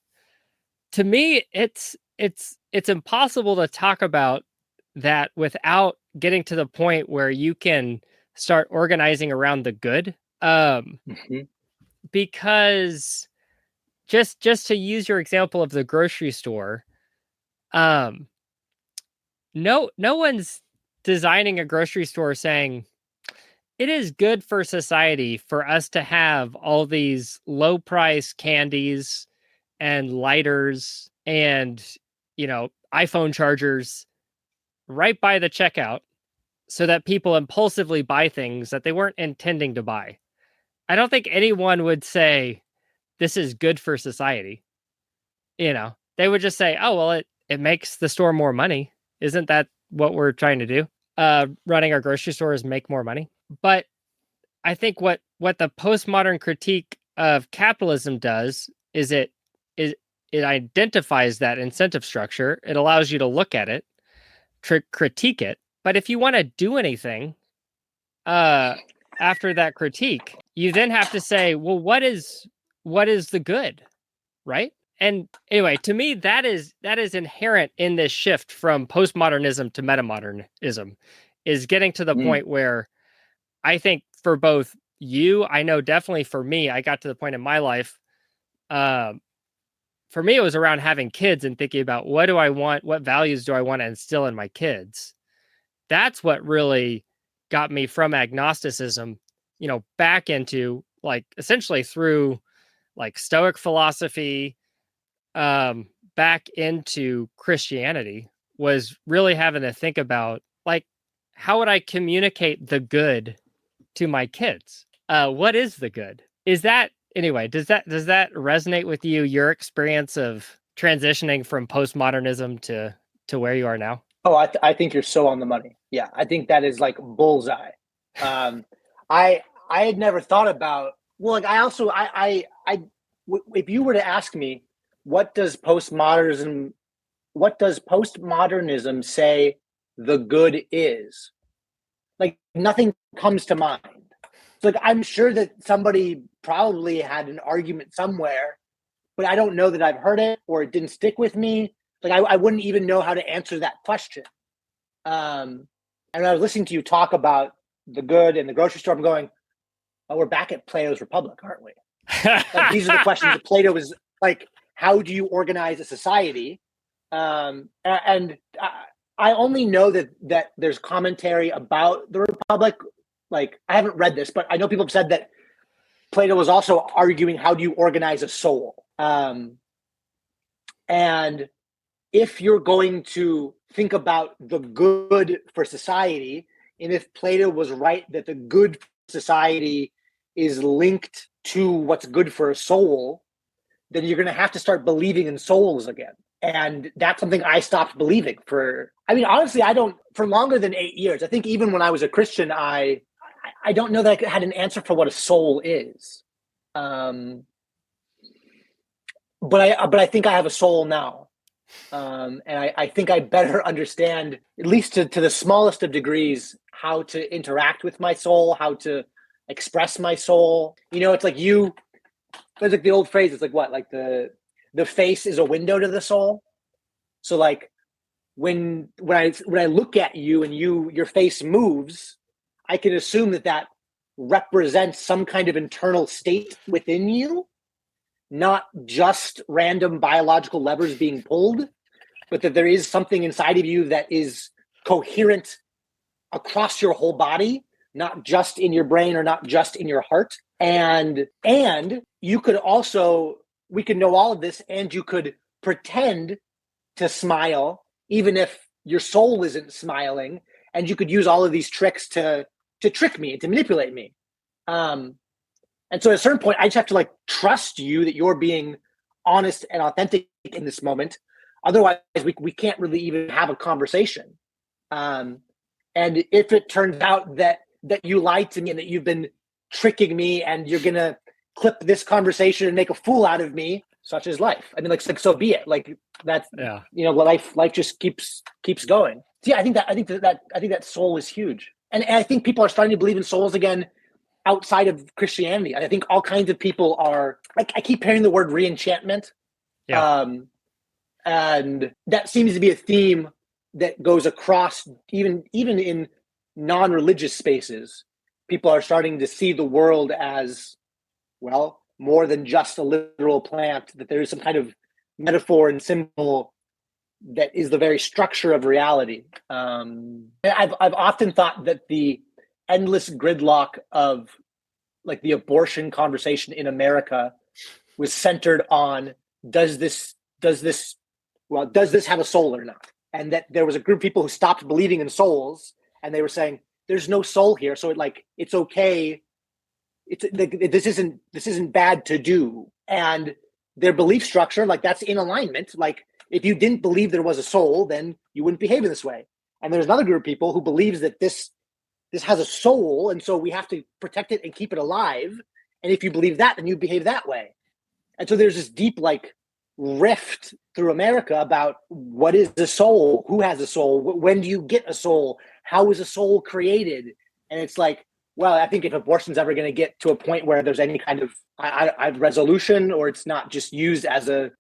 To me, it's impossible to talk about that without getting to the point where you can start organizing around the good. Because just to use your example of the grocery store, no one's designing a grocery store saying it is good for society for us to have all these low price candies and lighters and, iPhone chargers right by the checkout so that people impulsively buy things that they weren't intending to buy. I don't think anyone would say this is good for society. They would just say, oh, well, it makes the store more money. Isn't that what we're trying to do? Running our grocery stores make more money. But I think what the postmodern critique of capitalism does is it identifies that incentive structure. It allows you to look at it, critique it. But if you want to do anything after that critique, you then have to say, well, what is the good, right? And anyway, to me, that is inherent in this shift from postmodernism to metamodernism, is getting to the point where I think for both you, I know definitely for me, I got to the point in my life, for me, it was around having kids and thinking about what do I want, what values do I want to instill in my kids? That's what really got me from agnosticism, back into like essentially through like Stoic philosophy, back into Christianity, was really having to think about like, how would I communicate the good to my kids? What is the good? Is that anyway, does that resonate with you? Your experience of transitioning from postmodernism to where you are now? Oh, I think you're so on the money. Yeah, I think that is like bullseye. Um, I had never thought about. Well, like I also if you were to ask me what does postmodernism say the good is, like nothing comes to mind. So like I'm sure that somebody probably had an argument somewhere, but I don't know that I've heard it or it didn't stick with me. Like I wouldn't even know how to answer that question. And I was listening to you talk about the good in the grocery store. I'm going, oh, we're back at Plato's Republic, aren't we? Like these are the questions that Plato was like, how do you organize a society? And I only know that there's commentary about the Republic. Like I haven't read this, but I know people have said that Plato was also arguing how do you organize a soul. And if you're going to think about the good for society, and if Plato was right that the good for society is linked to what's good for a soul, then you're going to have to start believing in souls again. And that's something I stopped believing for, I mean, honestly, I don't, for longer than 8 years. I think even when I was a Christian, I don't know that I had an answer for what a soul is. But I think I have a soul now. And I think I better understand, at least to the smallest of degrees, how to interact with my soul, how to express my soul. You know, it's like there's like the old phrase, it's like what? Like the face is a window to the soul. So like when I look at you and your face moves, I can assume that represents some kind of internal state within you, not just random biological levers being pulled, but that there is something inside of you that is coherent across your whole body, not just in your brain or not just in your heart. And you could also, we could know all of this, and you could pretend to smile even if your soul isn't smiling, and you could use all of these tricks to trick me and to manipulate me. And so at a certain point, I just have to like trust you that you're being honest and authentic in this moment. Otherwise, we can't really even have a conversation. And if it turns out that you lied to me and that you've been tricking me and you're gonna clip this conversation and make a fool out of me, such is life. I mean, like so be it. Like that's, yeah. You know, life just keeps going. So yeah, I think that soul is huge, and I think people are starting to believe in souls again outside of Christianity. I think all kinds of people are. Like I keep hearing the word reenchantment, and that seems to be a theme that goes across even in non-religious spaces. People are starting to see the world as, well, more than just a literal plant, that there is some kind of metaphor and symbol that is the very structure of reality. I've often thought that the endless gridlock of like the abortion conversation in America was centered on does this have a soul or not? And that there was a group of people who stopped believing in souls, and they were saying there's no soul here, so it's okay. This isn't bad to do. And their belief structure, like that's in alignment. Like if you didn't believe there was a soul, then you wouldn't behave in this way. And there's another group of people who believes that this has a soul, and so we have to protect it and keep it alive. And if you believe that, then you behave that way. And so there's this deep like rift through America about what is the soul, who has a soul, when do you get a soul, how is a soul created? And it's like, well, I think if abortion's ever going to get to a point where there's any kind of resolution, or it's not just used as a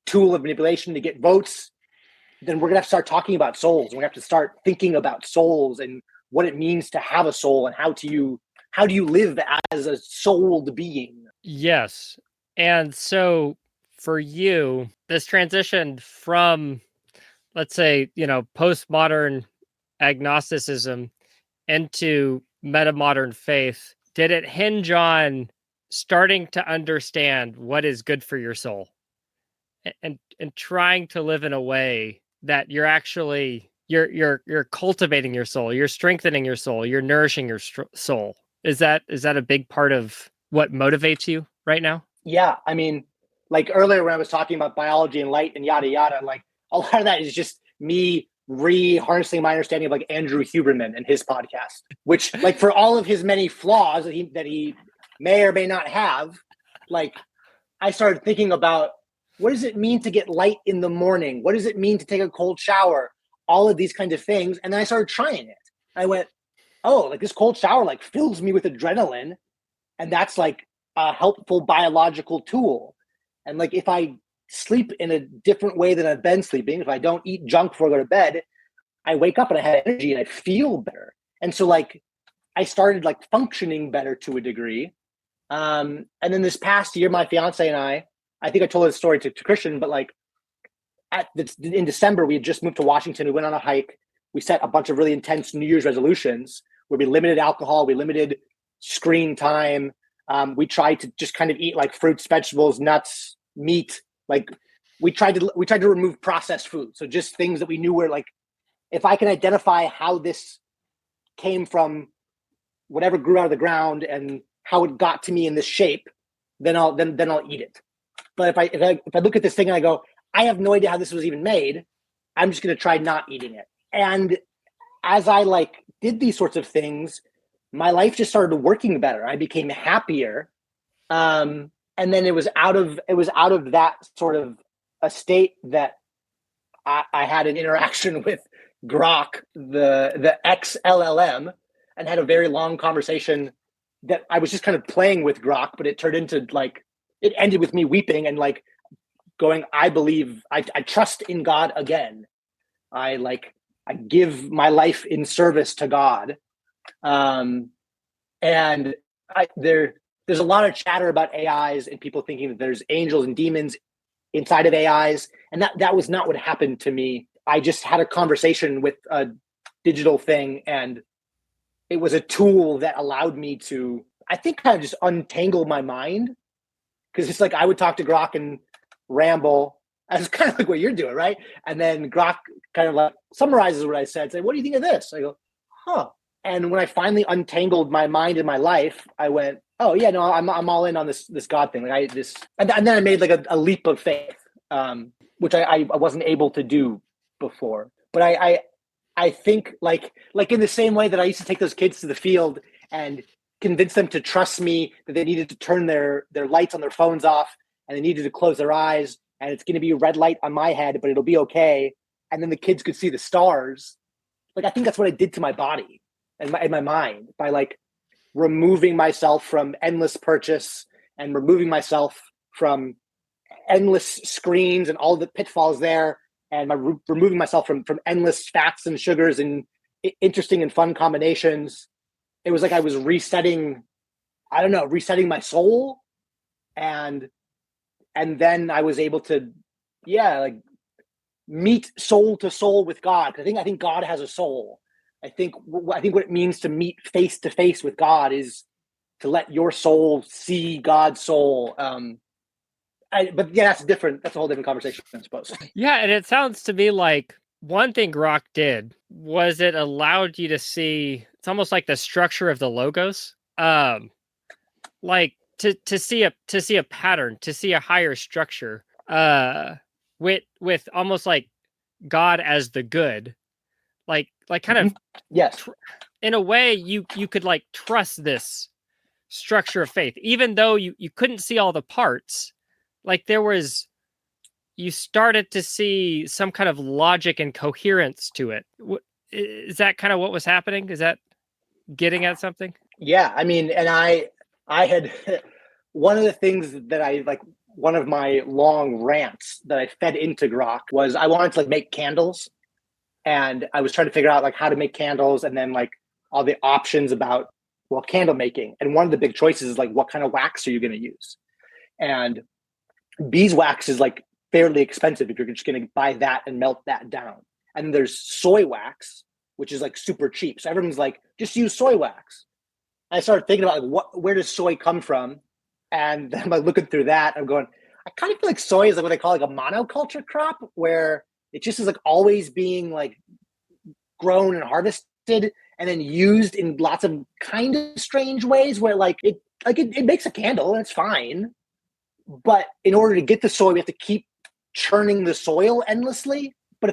tool of manipulation to get votes, then we're going to have to start talking about souls. We're going to have to start thinking about souls and what it means to have a soul, and how do you live as a souled being? Yes. And so for you, this transition from, let's say, postmodern agnosticism into metamodern faith, did it hinge on starting to understand what is good for your soul and trying to live in a way that you're actually you're cultivating your soul, you're strengthening your soul, you're nourishing your soul? Is that a big part of what motivates you? right now? Yeah, I mean, like earlier when I was talking about biology and light and yada yada, like a lot of that is just me re-harnessing my understanding of like Andrew Huberman and his podcast, which like for all of his many flaws that he may or may not have, like I started thinking about what does it mean to get light in the morning? What does it mean to take a cold shower? All of these kinds of things. And then I started trying it. I went, oh, like this cold shower like fills me with adrenaline. And that's like a helpful biological tool. And like if I sleep in a different way than I've been sleeping, if I don't eat junk before I go to bed, I wake up and I have energy and I feel better. And so like I started like functioning better to a degree. And then this past year, my fiance and I think I told this story to Christian, but like in December, we had just moved to Washington. We went on a hike. We set a bunch of really intense New Year's resolutions where we limited alcohol, we limited screen time. We tried to just kind of eat like fruits, vegetables, nuts, meat. Like we tried to remove processed food. So just things that we knew were like, if I can identify how this came from whatever grew out of the ground and how it got to me in this shape, then I'll eat it. But if I look at this thing and I go, I have no idea how this was even made, I'm just going to try not eating it. And as I like did these sorts of things, my life just started working better. I became happier. And then it was out of that sort of a state that I had an interaction with Grok, the XLLM, and had a very long conversation that I was just kind of playing with Grok, but it turned into like, it ended with me weeping and like going, I believe, I trust in God again. I give my life in service to God. And there's a lot of chatter about AIs and people thinking that there's angels and demons inside of AIs. And that was not what happened to me. I just had a conversation with a digital thing, and it was a tool that allowed me to, I think, kind of just untangle my mind. Because it's like I would talk to Grok and ramble. That's kind of like what you're doing, right? And then Grok kind of like summarizes what I said. Say, what do you think of this? I go, huh. And when I finally untangled my mind and my life, I went, oh yeah, no, I'm all in on this God thing. Like and then I made like a leap of faith, which I wasn't able to do before. But I think like in the same way that I used to take those kids to the field and convince them to trust me, that they needed to turn their lights on their phones off and they needed to close their eyes, and it's going to be a red light on my head, but it'll be okay. And then the kids could see the stars. Like, I think that's what I did to my body and my mind by like removing myself from endless purchase and removing myself from endless screens and all the pitfalls there, and removing myself from endless fats and sugars and interesting and fun combinations. It was like I was resetting my soul, and then I was able to, like meet soul to soul with God. I think God has a soul. I think what it means to meet face to face with God is to let your soul see God's soul. But yeah, that's a whole different conversation, I suppose. Yeah, and it sounds to me like one thing Grok did was it allowed you to see, it's almost like the structure of the logos. Like to see a pattern, to see a higher structure, with almost like God as the good. Like kind of yes. In a way you could like trust this structure of faith, even though you couldn't see all the parts. Like you started to see some kind of logic and coherence to it. Is that kind of what was happening? Is that getting at something? Yeah, I mean, and I had one of the things that I like, one of my long rants that I fed into Grok was I wanted to like make candles, and I was trying to figure out like how to make candles, and then like all the options about candle making. And one of the big choices is like, what kind of wax are you going to use? And beeswax is like fairly expensive if you're just going to buy that and melt that down. And there's soy wax, which is like super cheap. So everyone's like, just use soy wax. I started thinking about like, where does soy come from? And then I'm looking through that. I'm going, I kind of feel like soy is like what they call like a monoculture crop, where it just is like always being like grown and harvested and then used in lots of kind of strange ways, where like it makes a candle and it's fine. But in order to get the soy, we have to keep churning the soil endlessly. But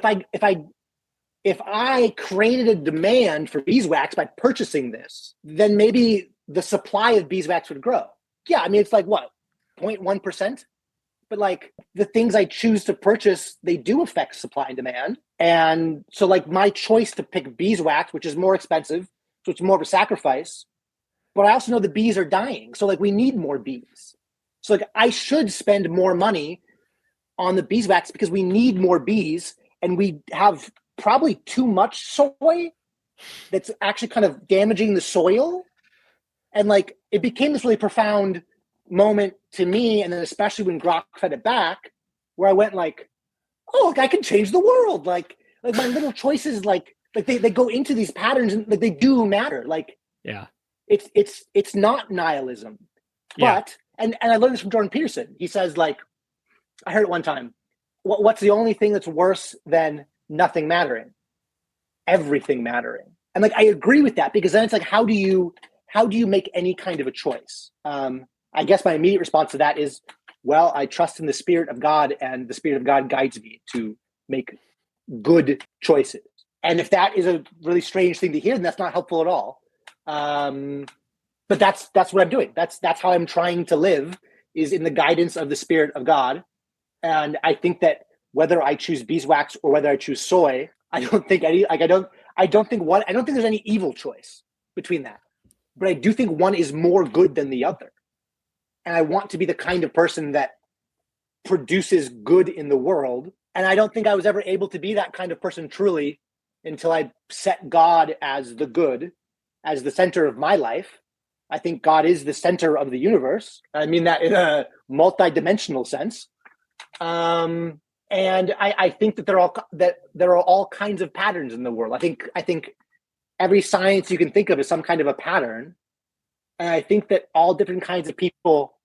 if I created a demand for beeswax by purchasing this, then maybe the supply of beeswax would grow. Yeah, I mean, it's like what, 0.1%? But like the things I choose to purchase, they do affect supply and demand. And so like my choice to pick beeswax, which is more expensive, so it's more of a sacrifice. But I also know the bees are dying. So like we need more bees. So like I should spend more money on the beeswax because we need more bees, and we have probably too much soy that's actually kind of damaging the soil. And like it became this really profound moment to me, and then especially when Grok fed it back, where I went like, oh, look, I can change the world. Like my little choices, like they go into these patterns, and like they do matter. Like Yeah. It's not nihilism. Yeah. But and I learned this from Jordan Peterson. He says, like, I heard it one time, what's the only thing that's worse than nothing mattering? Everything mattering. And like I agree with that, because then it's like, how do you make any kind of a choice? I guess my immediate response to that is, well, I trust in the Spirit of God, and the Spirit of God guides me to make good choices. And if that is a really strange thing to hear, then that's not helpful at all. But that's what I'm doing. That's how I'm trying to live, is in the guidance of the Spirit of God. And I think that whether I choose beeswax or whether I choose soy, I don't think there's any evil choice between that. But I do think one is more good than the other. And I want to be the kind of person that produces good in the world. And I don't think I was ever able to be that kind of person truly until I set God as the good, as the center of my life. I think God is the center of the universe. I mean that in a multi-dimensional sense. And I think that there are all kinds of patterns in the world. I think every science you can think of is some kind of a pattern. And I think that all different kinds of people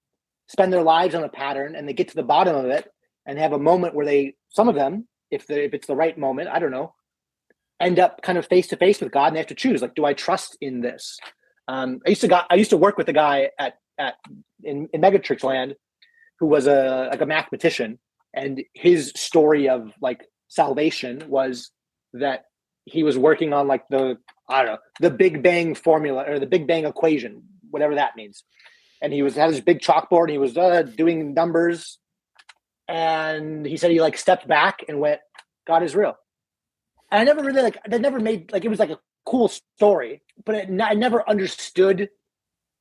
spend their lives on a pattern, and they get to the bottom of it and have a moment where some of them, if it's the right moment, I don't know, end up kind of face to face with God, and they have to choose, like, do I trust in this? I used to work with a guy in Megachurch land who was a mathematician, and his story of like salvation was that he was working on like the Big Bang formula, or the Big Bang equation, whatever that means. And he had this big chalkboard, and he was doing numbers. And he said he like stepped back and went, God is real. And I never really that never made, like, it was like a cool story, but I never understood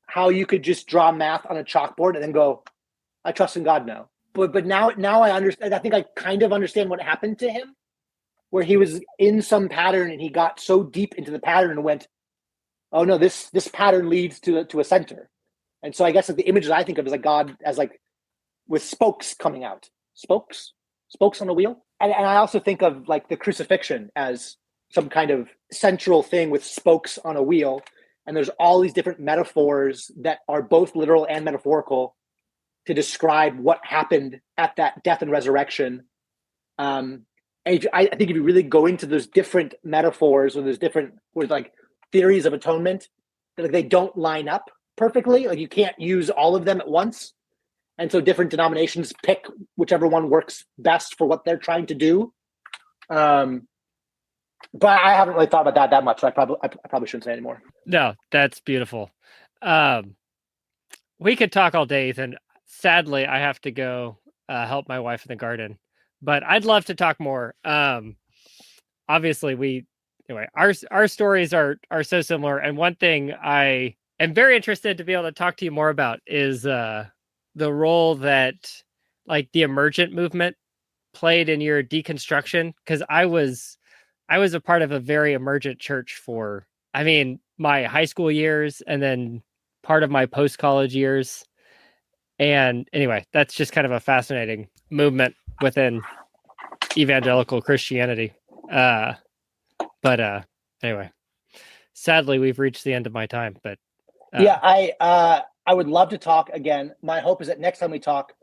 how you could just draw math on a chalkboard and then go, I trust in God now. But now I understand. I think I kind of understand what happened to him, where he was in some pattern and he got so deep into the pattern and went, oh no, this pattern leads to a center. And so I guess like the images I think of is like God as like with spokes coming out, spokes on a wheel. And I also think of like the crucifixion as some kind of central thing with spokes on a wheel. And there's all these different metaphors that are both literal and metaphorical to describe what happened at that death and resurrection. And I think if you really go into those different metaphors, or those different like theories of atonement, that like they don't line up perfectly. Like you can't use all of them at once. And so different denominations pick whichever one works best for what they're trying to do. But I haven't really thought about that much. So I probably shouldn't say anymore. No, that's beautiful. We could talk all day, Ethan. Sadly, I have to go help my wife in the garden, but I'd love to talk more. Obviously, our stories are so similar, and one thing I am very interested to be able to talk to you more about is the role that like the emergent movement played in your deconstruction, because I was a part of a very emergent church for, I mean, my high school years and then part of my post-college years. And anyway, that's just kind of a fascinating movement within evangelical Christianity. But anyway, sadly, we've reached the end of my time. But yeah, I would love to talk again. My hope is that next time we talk,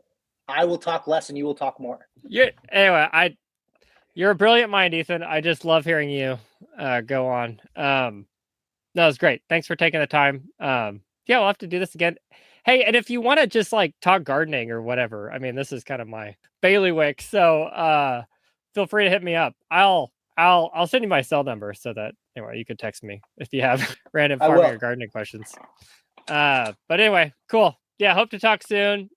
I will talk less and you will talk more. Yeah. Anyway, you're a brilliant mind, Ethan. I just love hearing you go on. No, it's great. Thanks for taking the time. Yeah, we'll have to do this again. Hey, and if you want to just like talk gardening or whatever, I mean, this is kind of my bailiwick. So feel free to hit me up. I'll send you my cell number so that anyway you could text me if you have random farming or gardening questions. But anyway, cool. Yeah, hope to talk soon.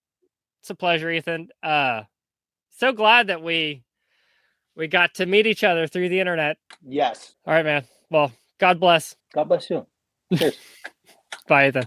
It's a pleasure, Ethan. So glad that we got to meet each other through the internet. Yes. All right, man. Well, God bless. God bless you. Cheers. Bye, Ethan.